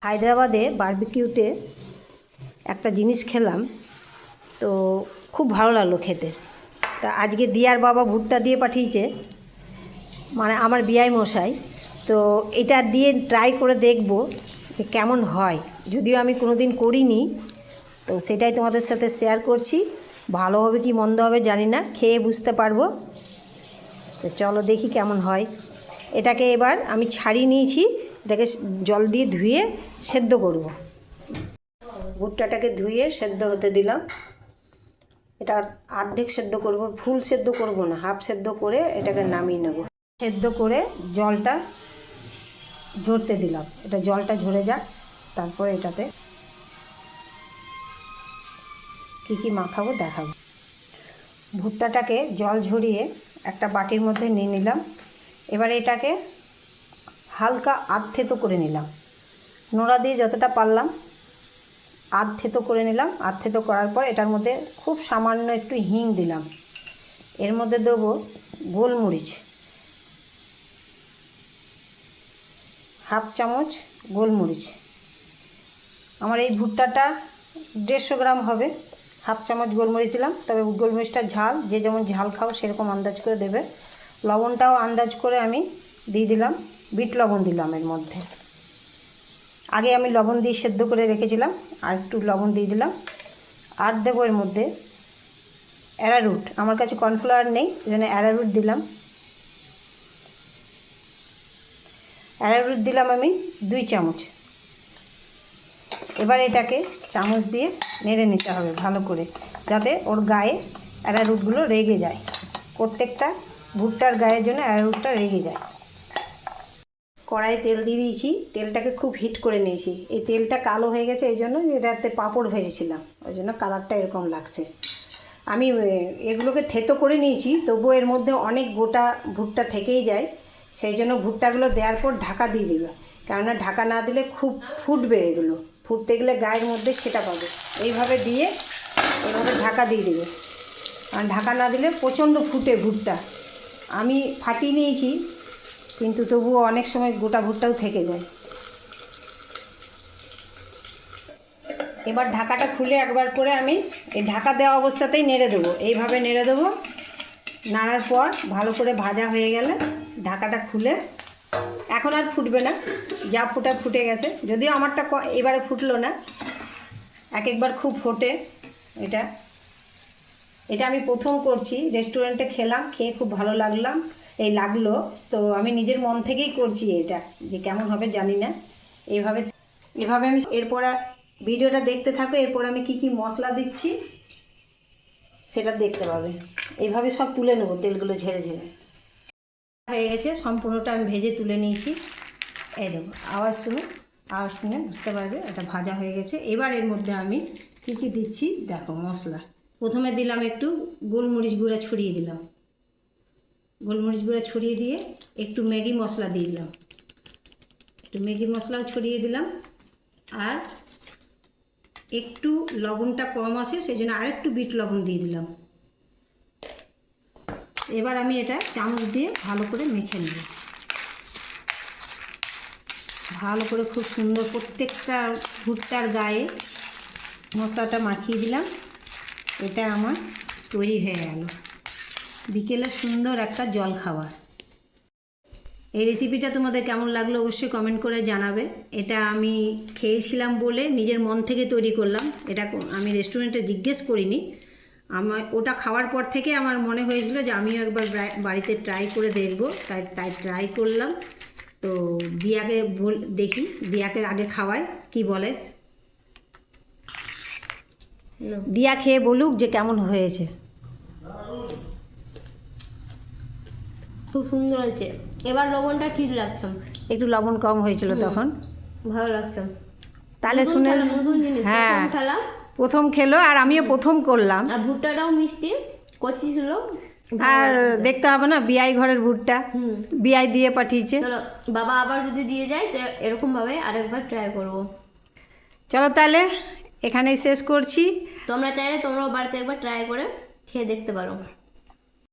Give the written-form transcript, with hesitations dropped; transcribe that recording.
হায়দ্রাবাদে বারবিকিউতে একটা জিনিস খেলাম, তো খুব ভালো লাগলো খেতে। তা আজকে দিয়ার বাবা ভুট্টা দিয়ে পাঠিয়েছে, মানে আমার বিয়াই মশাই। তো এটা দিয়ে ট্রাই করে দেখব যে কেমন হয়। যদিও আমি কোনো দিন করিনি, তো সেটাই তোমাদের সাথে শেয়ার করছি। ভালো হবে কি মন্দ হবে জানি না, খেয়ে বুঝতে পারবো। তো চলো দেখি কেমন হয়। এটাকে এবার আমি ছাড়িয়ে নিয়েছি, এটাকে জল দিয়ে ধুয়ে সেদ্ধ করব। ভুট্টাটাকে ধুয়ে সেদ্ধ হতে দিলাম। এটা অর্ধেক সেদ্ধ করব, ফুল সেদ্ধ করব না, হাফ সেদ্ধ করে এটাকে নামিয়ে নেব। সেদ্ধ করে জলটা ঝরতে দিলাম, এটা জলটা ঝরে যাক, তারপরে এটাতে কী কী মাখাবো দেখাবো। ভুট্টাটাকে জল ঝরিয়ে একটা বাটির মধ্যে নিয়ে নিলাম। এবার এটাকে হালকা আধথেতো করে নিলাম, নোড়া দিয়ে যতটা পারলাম আধথেতো করে নিলাম। আধথেতো করার পর এটার মধ্যে খুব সামান্য একটু হিং দিলাম। এর মধ্যে দেবো গোলমরিচ, হাফ চামচ গোলমরিচ। আমার এই ভুট্টাটা 150 গ্রাম হবে, হাফ চামচ গোলমরিচ দিলাম। তবে গোলমরিচটা ঝাল, যে যেমন ঝাল খাও সেরকম আন্দাজ করে দেবে। লবণটাও আন্দাজ করে আমি দিয়ে দিলাম, বিট লবণ দিলাম এর মধ্যে। আগে আমি লবণ দিয়ে সেদ্ধ করে রেখেছিলাম, আর একটু লবণ দিয়ে দিলাম। আর দেবো এর মধ্যে অ্যারারুট, আমার কাছে কর্নফ্লাওয়ার নেই, সেজন্য অ্যারারুট দিলাম। অ্যারারুট দিলাম আমি 2 চামচ। এবার এটাকে চামচ দিয়ে নেড়ে নিতে হবে ভালো করে, যাতে ওর গায়ে অ্যারারুটগুলো রেগে যায়। প্রত্যেকটা ভুট্টার গায়ের জন্য অ্যারারুটটা রেগে যায়। কড়াইয়ে তেল দিয়ে দিয়েছি, তেলটাকে খুব হিট করে নিয়েছি। এই তেলটা কালো হয়ে গেছে এই জন্য, এটাতে পাঁপড় ভেজেছিলাম, ওই জন্য কালারটা এরকম লাগছে। আমি এগুলোকে থেতো করে নিয়েছি, তবুও এর মধ্যে অনেক গোটা ভুট্টা থেকেই যায়। সেই জন্য ভুট্টাগুলো দেওয়ার পর ঢাকা দিয়ে দেবে, কেননা ঢাকা না দিলে খুব ফুটবে। এগুলো ফুটতে গেলে গায়ের মধ্যে সেটা পাবে। এইভাবে দিয়ে এইভাবে ঢাকা দিয়ে দেবে, আর ঢাকা না দিলে প্রচণ্ড ফুটে ভুট্টা। আমি ফাটিয়ে নিয়েছি, কিন্তু তবুও অনেক সময় গোটা ভুট্টাও থেকে যায়। এবার ঢাকাটা খুলে একবার করে আমি এই ঢাকা দেওয়া অবস্থাতেই নেড়ে দেবো, এইভাবে নেড়ে দেবো। নাড়ার পর ভালো করে ভাজা হয়ে গেলে ঢাকাটা খুলে, এখন আর ফুটবে না, যা ফুটা ফুটে গেছে। যদিও আমারটা এবারে ফুটলো না, এক একবার খুব ফোটে। এটা আমি প্রথম করছি, রেস্টুরেন্টে খেলাম, খেয়ে খুব ভালো লাগলো। তো আমি নিজের মন থেকেই করছি এটা, যে কেমন হবে জানি না। এভাবে আমি এরপর ভিডিওটা দেখতে থাকো। এরপর আমি কি কি মশলা দিচ্ছি সেটা দেখতে পাবে। এইভাবে সব তুলে নেবো, তেলগুলো ঝেড়ে ঝেড়ে। হয়ে গেছে, সম্পূর্ণটা আমি ভেজে তুলে নিয়েছি। এই দেখো, আওয়াজ শুনে বুঝতে পারবে এটা ভাজা হয়ে গেছে। এবার এর মধ্যে আমি কি কি দিচ্ছি দেখো। মশলা প্রথমে দিলাম একটু গোলমরিচ গুঁড়া ছড়িয়ে দিলাম, গোলমরিচ গুঁড়া ছড়িয়ে দিয়ে একটু ম্যাগি মশলা দিয়ে দিলাম, একটু ম্যাগি মশলাও ছড়িয়ে দিলাম। আর একটু লবণটা কম আছে, সেই জন্য আরেকটু বিট লবণ দিয়ে দিলাম। এবার আমি এটা চামচ দিয়ে ভালো করে মেখে নেব, ভালো করে খুব সুন্দর প্রত্যেকটা ভুট্টার গায়ে মশলাটা মাখিয়ে দিলাম। এটা আমার তৈরি হয়ে গেল বিকেলে সুন্দর একটা জল খাবার। এই রেসিপিটা তোমাদের কেমন লাগলো অবশ্যই কমেন্ট করে জানাবে। এটা আমি খেয়েছিলাম বলে নিজের মন থেকে তৈরি করলাম, এটা আমি রেস্টুরেন্টে জিজ্ঞেস করিনি। ওটা খাওয়ার পর থেকে আমার মনে হয়েছিল যে আমিও একবার বাড়িতে ট্রাই করে দেখব, তাই ট্রাই করলাম। তো দিয়াকে দেখি, দিয়াকে আগে খাওয়াই কি বলে। দিয়া খেয়ে বলুক যে কেমন হয়েছে। খুব সুন্দর হয়েছে, এবার লবণটা ঠিক লাগছে, একটু লবণ কম হয়েছিল তখন, ভালো লাগছে। তাহলে শুনে নতুন জিনিস, হ্যাঁ খেলাম, প্রথম খেলো, আর আমিও প্রথম করলাম। আর ভুট্টাটাও মিষ্টি কচি ছিল। আর দেখতে হবে না, বিআই ঘরের ভুট্টা, বিআই দিয়ে পাঠিয়েছে। চলো বাবা আবার যদি দিয়ে যায় তো এরকমভাবে আরেকবার ট্রাই করবো। চলো তাহলে এখানেই শেষ করছি। তোমরা চাইলে তোমরাও বাড়িতে একবার ট্রাই করে খেয়ে দেখতে পারো।